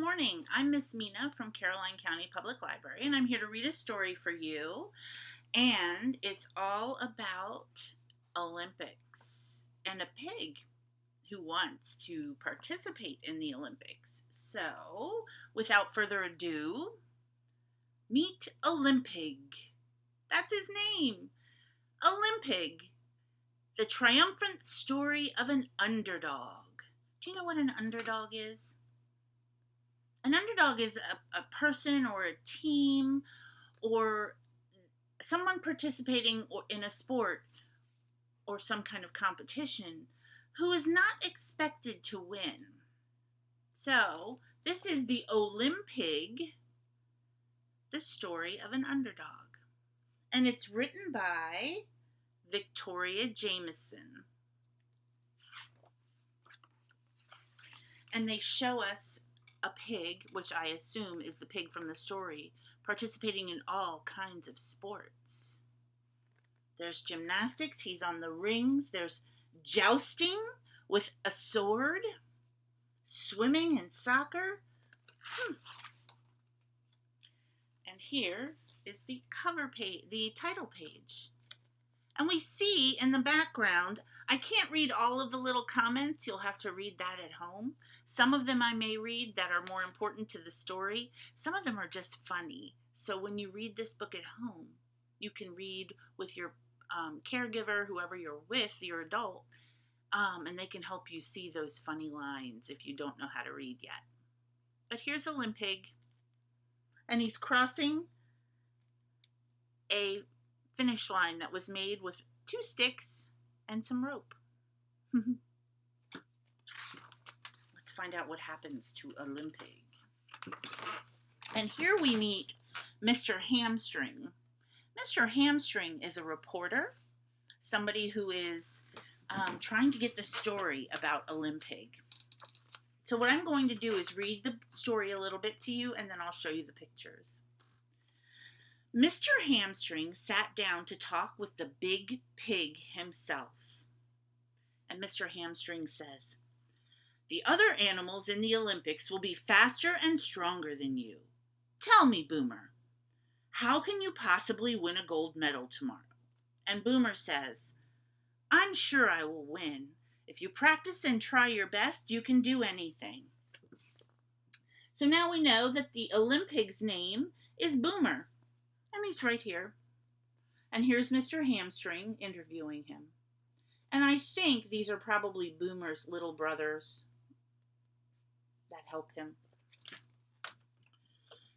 morning. I'm Miss Mina from Caroline County Public Library, and I'm here to read a story for you. And it's all about Olympics and a pig who wants to participate in the Olympics. So, without further ado, meet Olympig. That's his name. Olympig, the triumphant story of an underdog. Do you know what an underdog is? An underdog is a person or a team or someone participating in a sport or some kind of competition who is not expected to win. So, this is the Olympig, the story of an underdog. And it's written by Victoria Jameson. And they show us a pig, which I assume is the pig from the story, participating in all kinds of sports. There's gymnastics, he's on the rings, there's jousting with a sword, swimming and soccer. And here is the cover page, the title page. And we see in the background, I can't read all of the little comments. You'll have to read that at home. Some of them I may read that are more important to the story. Some of them are just funny. So when you read this book at home, you can read with your caregiver, whoever you're with, your adult, and they can help you see those funny lines if you don't know how to read yet. But here's Olympig, and he's crossing a finish line that was made with 2 sticks and some rope. Let's find out what happens to Olympig. And here we meet Mr. Hamstring. Mr. Hamstring is a reporter, somebody who is trying to get the story about Olympig. So what I'm going to do is read the story a little bit to you, and then I'll show you the pictures. Mr. Hamstring sat down to talk with the big pig himself. And Mr. Hamstring says, "The other animals in the Olympics will be faster and stronger than you. Tell me, Boomer, how can you possibly win a gold medal tomorrow?" And Boomer says, "I'm sure I will win. If you practice and try your best, you can do anything." So now we know that the Olympig's name is Boomer. And he's right here. And here's Mr. Hamstring interviewing him. And I think these are probably Boomer's little brothers that help him.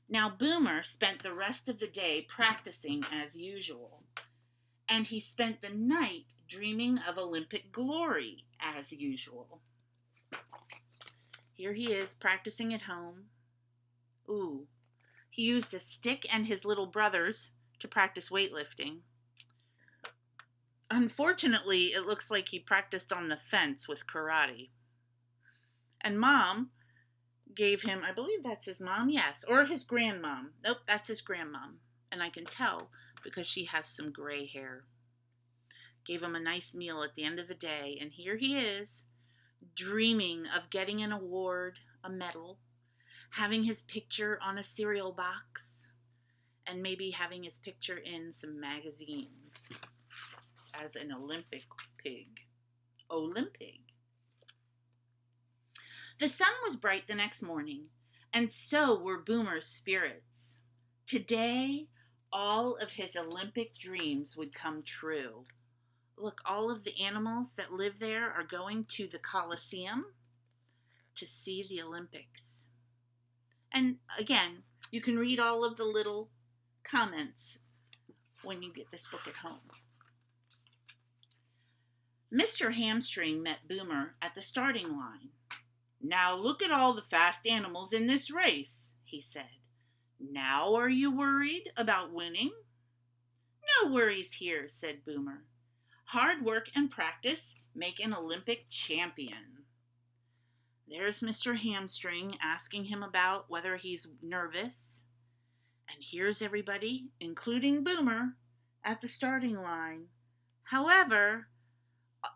Now, Boomer spent the rest of the day practicing as usual. And he spent the night dreaming of Olympic glory as usual. Here he is practicing at home. Ooh. He used a stick and his little brothers to practice weightlifting. Unfortunately, it looks like he practiced on the fence with karate. And Mom gave him, I believe that's his mom, yes, or his grandmom. Nope, that's his grandmom. And I can tell because she has some gray hair. Gave him a nice meal at the end of the day, and here he is, dreaming of getting an award, a medal, having his picture on a cereal box, and maybe having his picture in some magazines as an Olympic pig. Olympig. The sun was bright the next morning, and so were Boomer's spirits. Today, all of his Olympic dreams would come true. Look, all of the animals that live there are going to the Coliseum to see the Olympics. And again, you can read all of the little comments when you get this book at home. Mr. Hamstring met Boomer at the starting line. "Now look at all the fast animals in this race," he said. "Now are you worried about winning?" "No worries here," said Boomer. "Hard work and practice make an Olympic champion." There's Mr. Hamstring asking him about whether he's nervous. And here's everybody, including Boomer, at the starting line. However,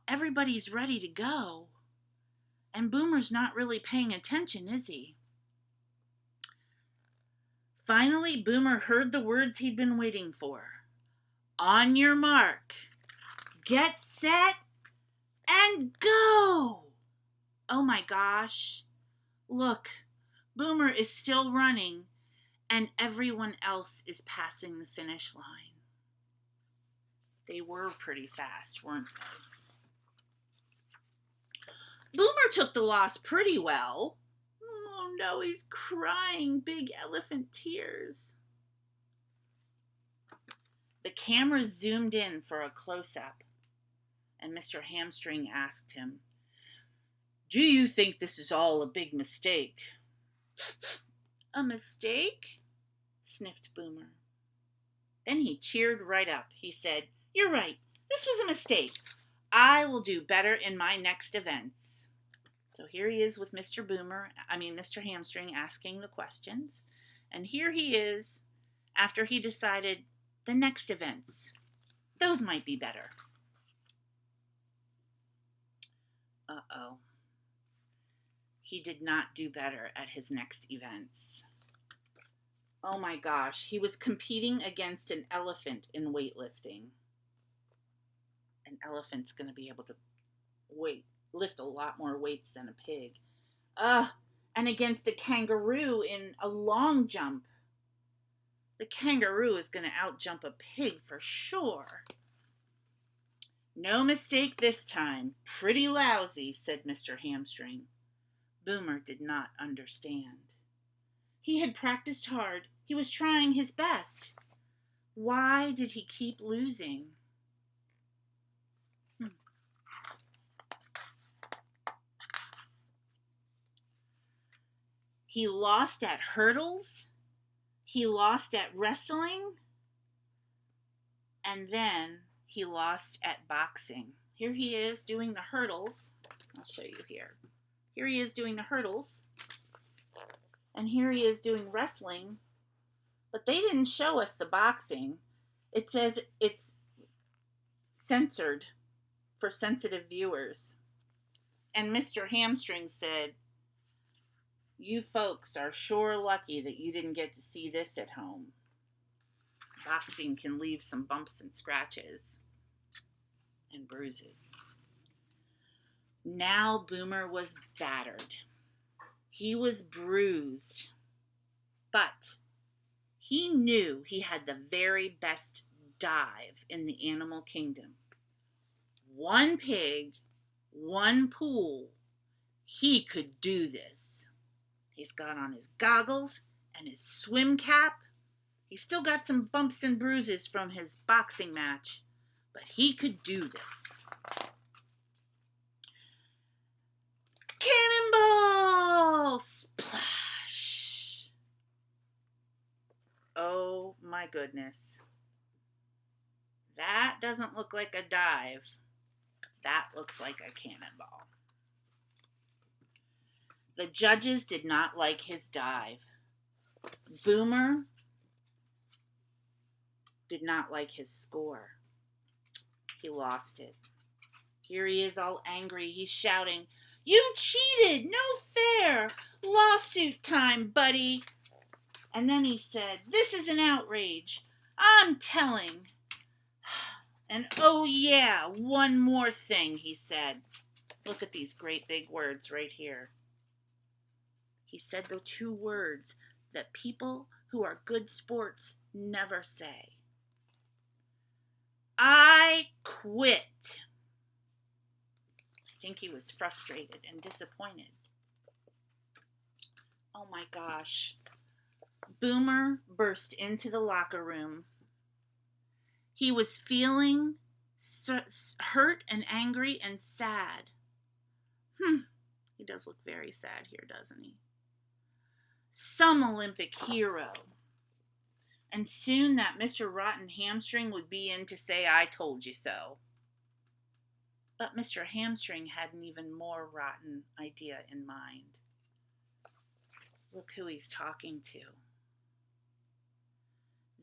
everybody's ready to go. And Boomer's not really paying attention, is he? Finally, Boomer heard the words he'd been waiting for. On your mark, get set, and go! Oh my gosh. Look, Boomer is still running, and everyone else is passing the finish line. They were pretty fast, weren't they? Boomer took the loss pretty well. Oh no, he's crying big elephant tears. The camera zoomed in for a close-up, and Mr. Hamstring asked him, "Do you think this is all a big mistake?" "A mistake?" sniffed Boomer. Then he cheered right up. He said, "You're right. This was a mistake. I will do better in my next events." So here he is with Mr. Hamstring asking the questions. And here he is after he decided the next events. Those might be better. Uh-oh. He did not do better at his next events. Oh my gosh, he was competing against an elephant in weightlifting. An elephant's going to be able to lift a lot more weights than a pig. And against a kangaroo in a long jump. The kangaroo is going to outjump a pig for sure. "No mistake this time. Pretty lousy," said Mr. Hamstring. Boomer did not understand. He had practiced hard. He was trying his best. Why did he keep losing? He lost at hurdles. He lost at wrestling. And then he lost at boxing. Here he is doing the hurdles. I'll show you here. Here he is doing the hurdles. And here he is doing wrestling. But they didn't show us the boxing. It says it's censored for sensitive viewers. And Mr. Hamstring said, "You folks are sure lucky that you didn't get to see this at home. Boxing can leave some bumps and scratches and bruises." Now Boomer was battered. He was bruised. But he knew he had the very best dive in the animal kingdom. One pig, one pool. He could do this. He's got on his goggles and his swim cap. He's still got some bumps and bruises from his boxing match, but he could do this. Cannonball! Splash! Oh my goodness. That doesn't look like a dive. That looks like a cannonball. The judges did not like his dive. Boomer did not like his score. He lost it. Here he is all angry. He's shouting, "You cheated! No fair! Lawsuit time, buddy!" And then he said, "This is an outrage. I'm telling." And oh yeah, one more thing, he said. Look at these great big words right here. He said the two words that people who are good sports never say. "I quit." I think he was frustrated and disappointed. Oh my gosh. Boomer burst into the locker room. He was feeling hurt and angry and sad. He does look very sad here, doesn't he? Some Olympic hero. And soon that Mr. Rotten Hamstring would be in to say, "I told you so." But Mr. Hamstring had an even more rotten idea in mind. Look who he's talking to.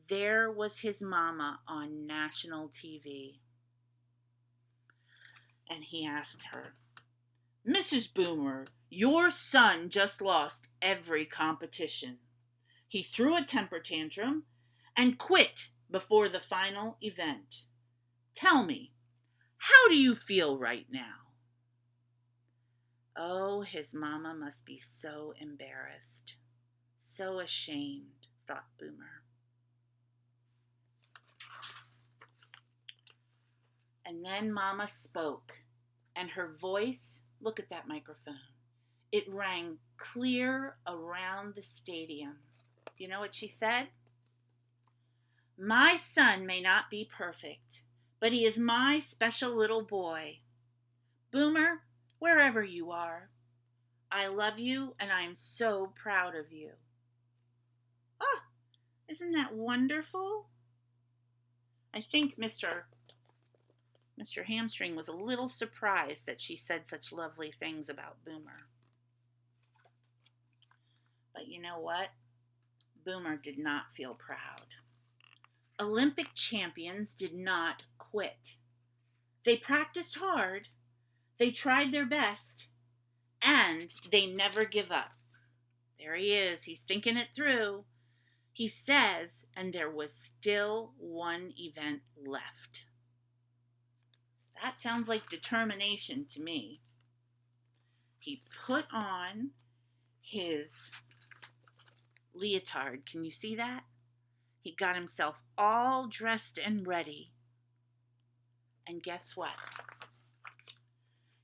There was his mama on national TV. And he asked her, "Mrs. Boomer, your son just lost every competition. He threw a temper tantrum and quit before the final event. Tell me, how do you feel right now? Oh, his mama must be so embarrassed, so ashamed, thought Boomer. And then Mama spoke, and her voice, look at that microphone, it rang clear around the stadium. Do you know what she said? My son may not be perfect, but he is my special little boy. Boomer, wherever you are, I love you and I am so proud of you. Ah, isn't that wonderful? I think Mr. Hamstring was a little surprised that she said such lovely things about Boomer. But you know what? Boomer did not feel proud. Olympic champions did not quit. They practiced hard, they tried their best, and they never give up. There he is. He's thinking it through. He says, and there was still one event left. That sounds like determination to me. He put on his leotard. Can you see that? He got himself all dressed and ready. And guess what?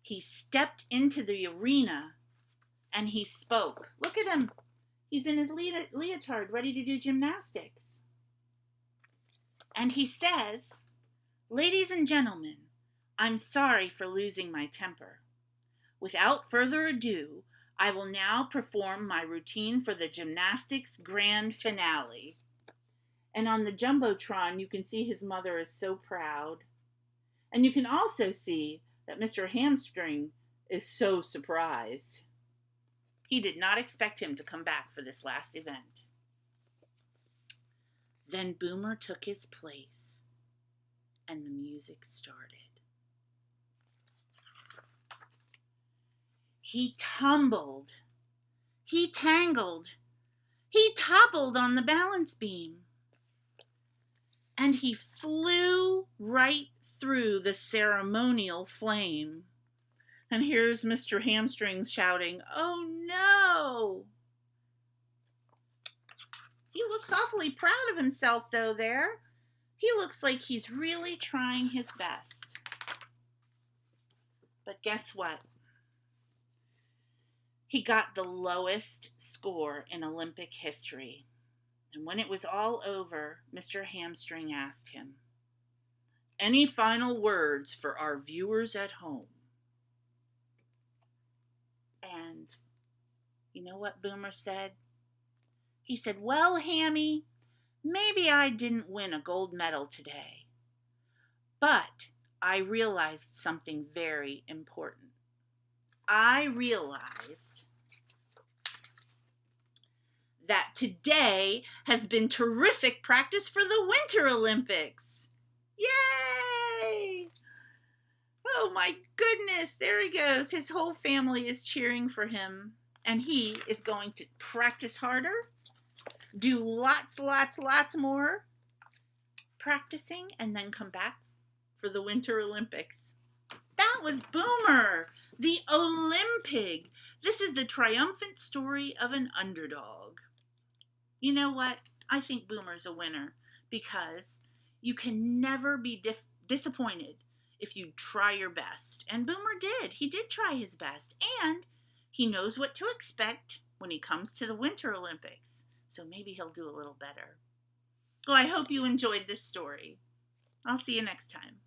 He stepped into the arena and he spoke. Look at him. He's in his leotard, ready to do gymnastics. And he says, "Ladies and gentlemen, I'm sorry for losing my temper. Without further ado, I will now perform my routine for the gymnastics grand finale." And on the Jumbotron, you can see his mother is so proud. And you can also see that Mr. Hamstring is so surprised. He did not expect him to come back for this last event. Then Boomer took his place, and the music started. He tumbled, he tangled, he toppled on the balance beam, and he flew right through the ceremonial flame. And here's Mr. Hamstring shouting, "Oh no!" He looks awfully proud of himself though there. He looks like he's really trying his best. But guess what? He got the lowest score in Olympic history. And when it was all over, Mr. Hamstring asked him, "Any final words for our viewers at home?" And you know what Boomer said? He said, "Well, Hammy, maybe I didn't win a gold medal today, but I realized something very important. I realized that today has been terrific practice for the Winter Olympics." Yay! Oh my goodness, there he goes. His whole family is cheering for him, and he is going to practice harder, do lots more practicing, and then come back for the Winter Olympics. That was Boomer, the Olympig. This is the triumphant story of an underdog. You know what? I think Boomer's a winner because you can never be disappointed if you try your best. And Boomer did. He did try his best. And he knows what to expect when he comes to the Winter Olympics. So maybe he'll do a little better. Well, I hope you enjoyed this story. I'll see you next time.